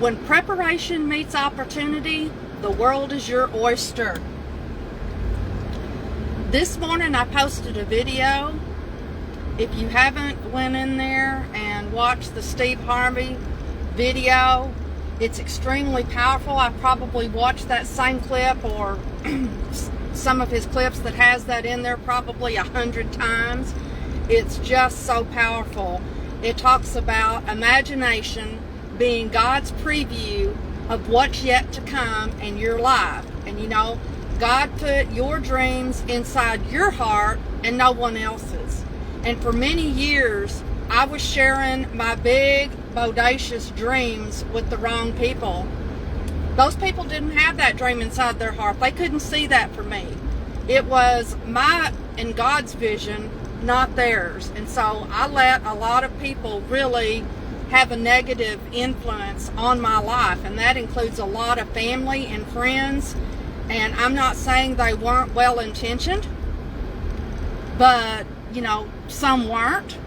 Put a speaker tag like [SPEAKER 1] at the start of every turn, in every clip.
[SPEAKER 1] When preparation meets opportunity, the world is your oyster. This morning I posted a video. If you haven't went in there and watched the Steve Harvey video, it's extremely powerful. I've probably watched that same clip or some of his clips that has that in there probably 100 times. It's just so powerful. It talks about imagination being God's preview of what's yet to come in your life. And you know, God put your dreams inside your heart and no one else's. And for many years, I was sharing my big, bodacious dreams with the wrong people. Those people didn't have that dream inside their heart. They couldn't see that for me. It was my and God's vision, not theirs. And so I let a lot of people really have a negative influence on my life, and that includes a lot of family and friends. And I'm not saying they weren't well-intentioned, but you know, some weren't.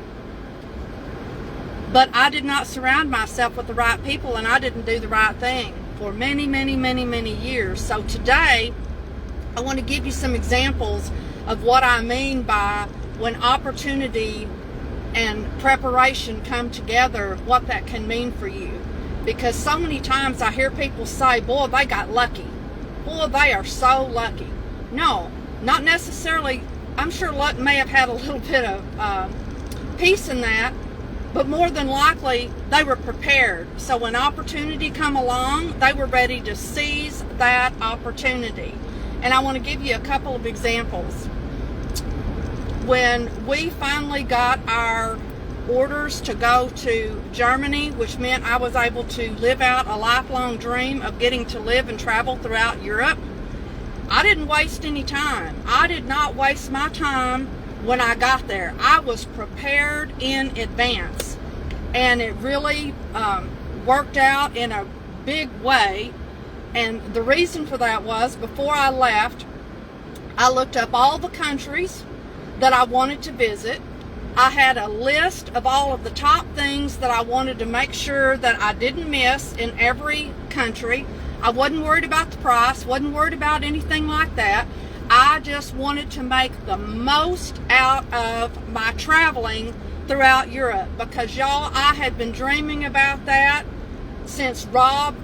[SPEAKER 1] But I did not surround myself with the right people, and I didn't do the right thing for many, many, many, many years. So today I want to give you some examples of what I mean by when opportunity and preparation come together, what that can mean for you. Because so many times I hear people say, boy, they got lucky. Boy, they are so lucky. No, not necessarily. I'm sure luck may have had a little bit of piece in that, but more than likely they were prepared. So when opportunity come along, they were ready to seize that opportunity. And I want to give you a couple of examples. When we finally got our orders to go to Germany, which meant I was able to live out a lifelong dream of getting to live and travel throughout Europe, I didn't waste any time. I did not waste my time when I got there. I was prepared in advance, and it really worked out in a big way. And the reason for that was, before I left, I looked up all the countries that I wanted to visit. I had a list of all of the top things that I wanted to make sure that I didn't miss in every country. I wasn't worried about the price, wasn't worried about anything like that. I just wanted to make the most out of my traveling throughout Europe, because y'all, I had been dreaming about that since Rob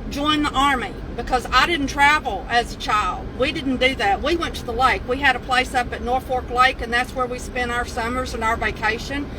[SPEAKER 1] joined the Army, because I didn't travel as a child. We didn't do that. We went to the lake. We had a place up at Norfolk Lake, and that's where we spent our summers and our vacation.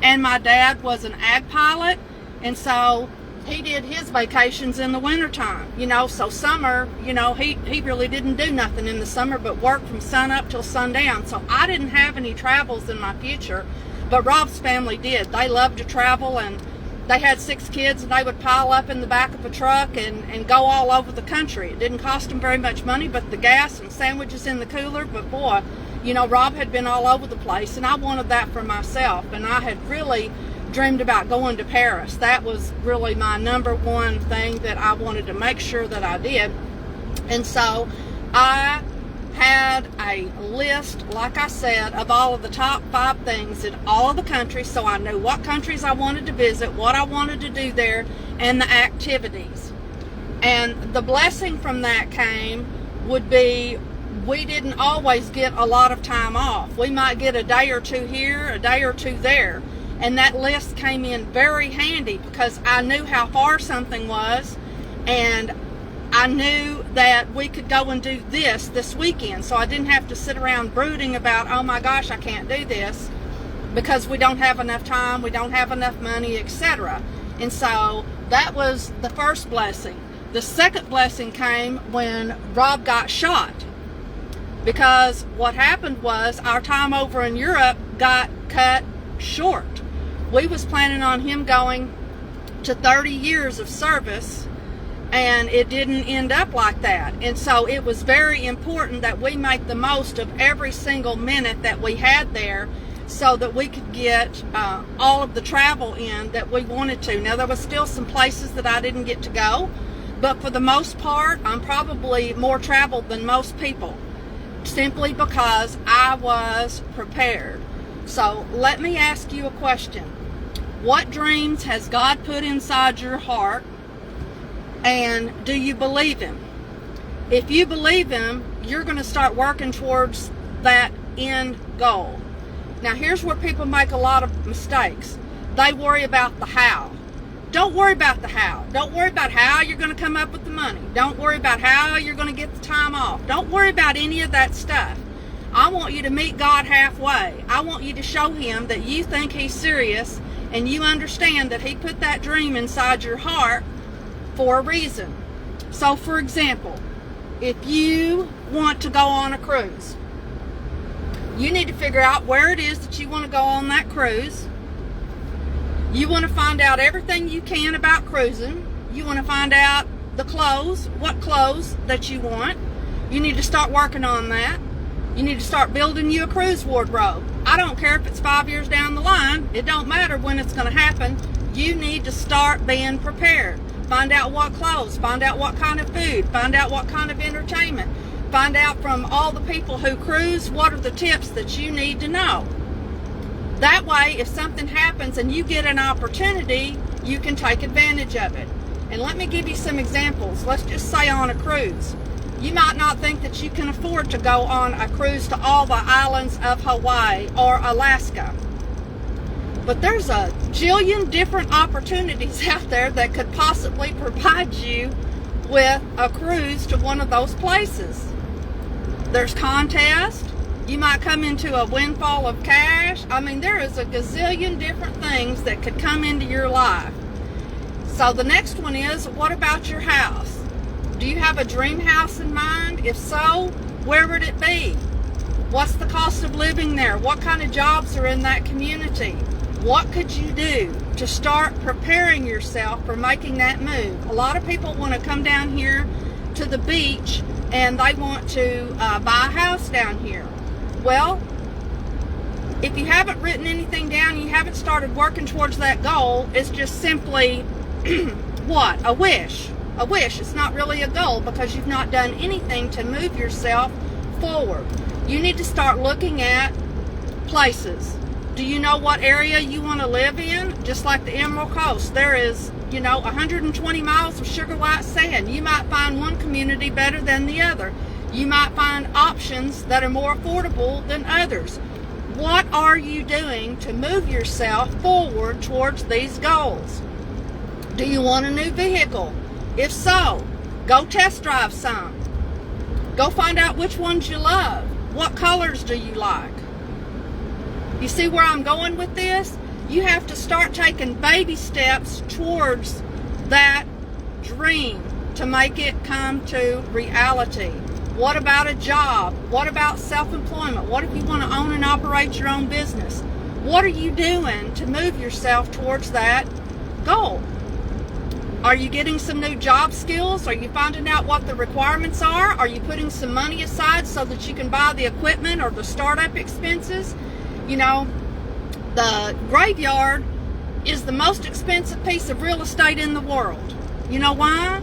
[SPEAKER 1] And my dad was an ag pilot, and so he did his vacations in the wintertime, you know. So summer, you know, he really didn't do nothing in the summer but work from sun up till sundown. So I didn't have any travels in my future, but Rob's family did. They loved to travel, and they had 6 kids, and they would pile up in the back of a truck and go all over the country. It didn't cost them very much money, but the gas and sandwiches in the cooler. But boy, you know, Rob had been all over the place, and I wanted that for myself. And I had really dreamed about going to Paris. That was really my number one thing that I wanted to make sure that I did. And so I had a list, like I said, of all of the top 5 things in all of the countries, so I knew what countries I wanted to visit, what I wanted to do there, and the activities. And the blessing from that came would be, we didn't always get a lot of time off. We might get a day or two here, a day or two there. And that list came in very handy, because I knew how far something was, and I knew that we could go and do this weekend. So I didn't have to sit around brooding about, oh my gosh, I can't do this because we don't have enough time, we don't have enough money, etc. And so that was the first blessing. The second blessing came when Rob got shot, because what happened was our time over in Europe got cut short. We was planning on him going to 30 years of service, and it didn't end up like that. And so it was very important that we make the most of every single minute that we had there, so that we could get all of the travel in that we wanted to. Now, there was still some places that I didn't get to go, but for the most part, I'm probably more traveled than most people, simply because I was prepared. So let me ask you a question. What dreams has God put inside your heart? And do you believe him? If you believe him, you're going to start working towards that end goal. Now, here's where people make a lot of mistakes. They worry about the how. Don't worry about the how. Don't worry about how you're going to come up with the money. Don't worry about how you're going to get the time off. Don't worry about any of that stuff. I want you to meet God halfway. I want you to show him that you think he's serious and you understand that he put that dream inside your heart for a reason. So, for example, if you want to go on a cruise, you need to figure out where it is that you want to go on that cruise. You want to find out everything you can about cruising. You want to find out the clothes, what clothes that you want. You need to start working on that. You need to start building you a cruise wardrobe. I don't care if it's 5 years down the line. It don't matter when it's going to happen. You need to start being prepared. Find out what clothes. Find out what kind of food. Find out what kind of entertainment. Find out from all the people who cruise what are the tips that you need to know. That way, if something happens and you get an opportunity, you can take advantage of it. And let me give you some examples. Let's just say on a cruise. You might not think that you can afford to go on a cruise to all the islands of Hawaii or Alaska. But there's a jillion different opportunities out there that could possibly provide you with a cruise to one of those places. There's contests. You might come into a windfall of cash. I mean, there is a gazillion different things that could come into your life. So the next one is, what about your house? Do you have a dream house in mind? If so, where would it be? What's the cost of living there? What kind of jobs are in that community? What could you do to start preparing yourself for making that move? A lot of people want to come down here to the beach and they want to buy a house down here. Well, if you haven't written anything down, you haven't started working towards that goal, it's just simply what? A wish. A wish. It's not really a goal because you've not done anything to move yourself forward. You need to start looking at places. Do you know what area you want to live in? Just like the Emerald Coast, there is, 120 miles of sugar white sand. You might find one community better than the other. You might find options that are more affordable than others. What are you doing to move yourself forward towards these goals? Do you want a new vehicle? If so, go test drive some. Go find out which ones you love. What colors do you like? You see where I'm going with this? You have to start taking baby steps towards that dream to make it come to reality. What about a job? What about self-employment? What if you want to own and operate your own business? What are you doing to move yourself towards that goal? Are you getting some new job skills? Are you finding out what the requirements are? Are you putting some money aside so that you can buy the equipment or the startup expenses? The graveyard is the most expensive piece of real estate in the world. You know why?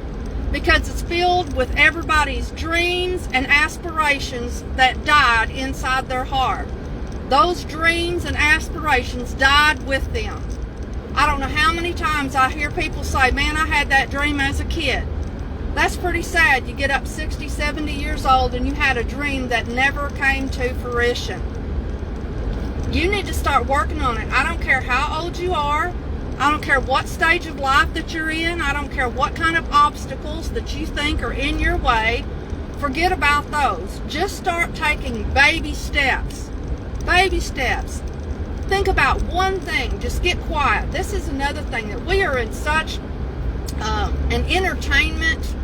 [SPEAKER 1] Because it's filled with everybody's dreams and aspirations that died inside their heart. Those dreams and aspirations died with them. I don't know how many times I hear people say, man, I had that dream as a kid. That's pretty sad. You get up 60, 70 years old and you had a dream that never came to fruition. You need to start working on it. I don't care how old you are. I don't care what stage of life that you're in. I don't care what kind of obstacles that you think are in your way. Forget about those. Just start taking baby steps. Baby steps. Think about one thing. Just get quiet. This is another thing, that we are in such an entertainment,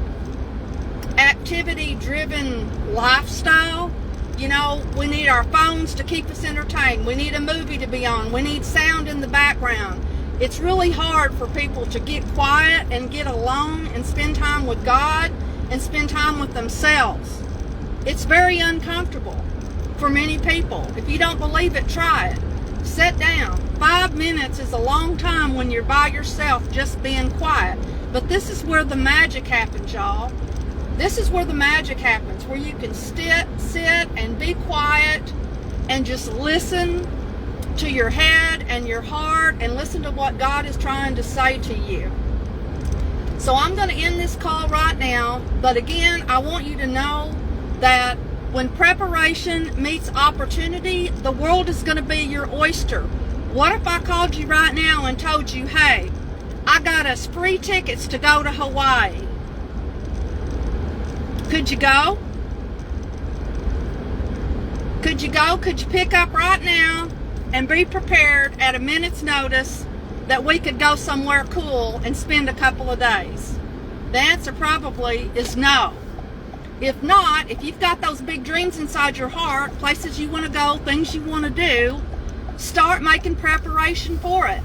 [SPEAKER 1] activity-driven lifestyle. We need our phones to keep us entertained. We need a movie to be on. We need sound in the background. It's really hard for people to get quiet and get alone and spend time with God and spend time with themselves. It's very uncomfortable for many people. If you don't believe it, try it. Sit down. 5 minutes is a long time when you're by yourself just being quiet. But this is where the magic happens, y'all. This is where the magic happens, where you can sit and be quiet and just listen to your head and your heart and listen to what God is trying to say to you. So I'm going to end this call right now. But again, I want you to know that when preparation meets opportunity, the world is going to be your oyster. What if I called you right now and told you, hey, I got us free tickets to go to Hawaii? Could you go? Could you go? Could you pick up right now and be prepared at a minute's notice that we could go somewhere cool and spend a couple of days? The answer probably is no. If not, if you've got those big dreams inside your heart, places you want to go, things you want to do, start making preparation for it.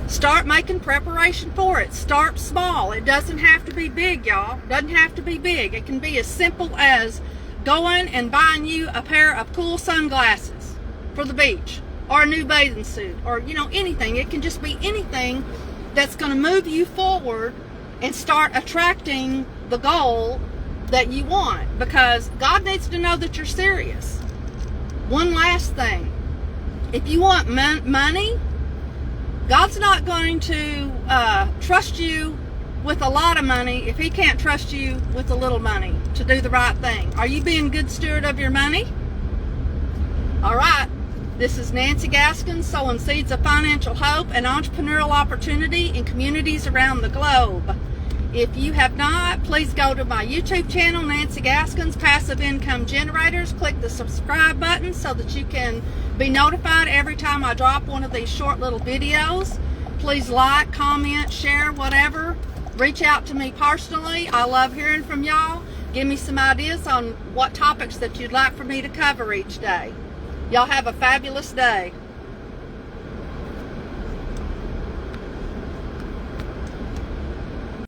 [SPEAKER 1] Start making preparation for it. Start small. It doesn't have to be big, y'all. It doesn't have to be big. It can be as simple as going and buying you a pair of cool sunglasses for the beach, or a new bathing suit, or anything. It can just be anything that's going to move you forward and start attracting the goal that you want, because God needs to know that you're serious. One last thing. If you want money, God's not going to trust you with a lot of money if He can't trust you with a little money to do the right thing. Are you being a good steward of your money? All right. This is Nancy Gaskins, sowing seeds of financial hope and entrepreneurial opportunity in communities around the globe. If you have not, please go to my YouTube channel, Nancy Gaskins, Passive Income Generators. Click the subscribe button so that you can be notified every time I drop one of these short little videos. Please like, comment, share, whatever. Reach out to me personally. I love hearing from y'all. Give me some ideas on what topics that you'd like for me to cover each day. Y'all have a fabulous day.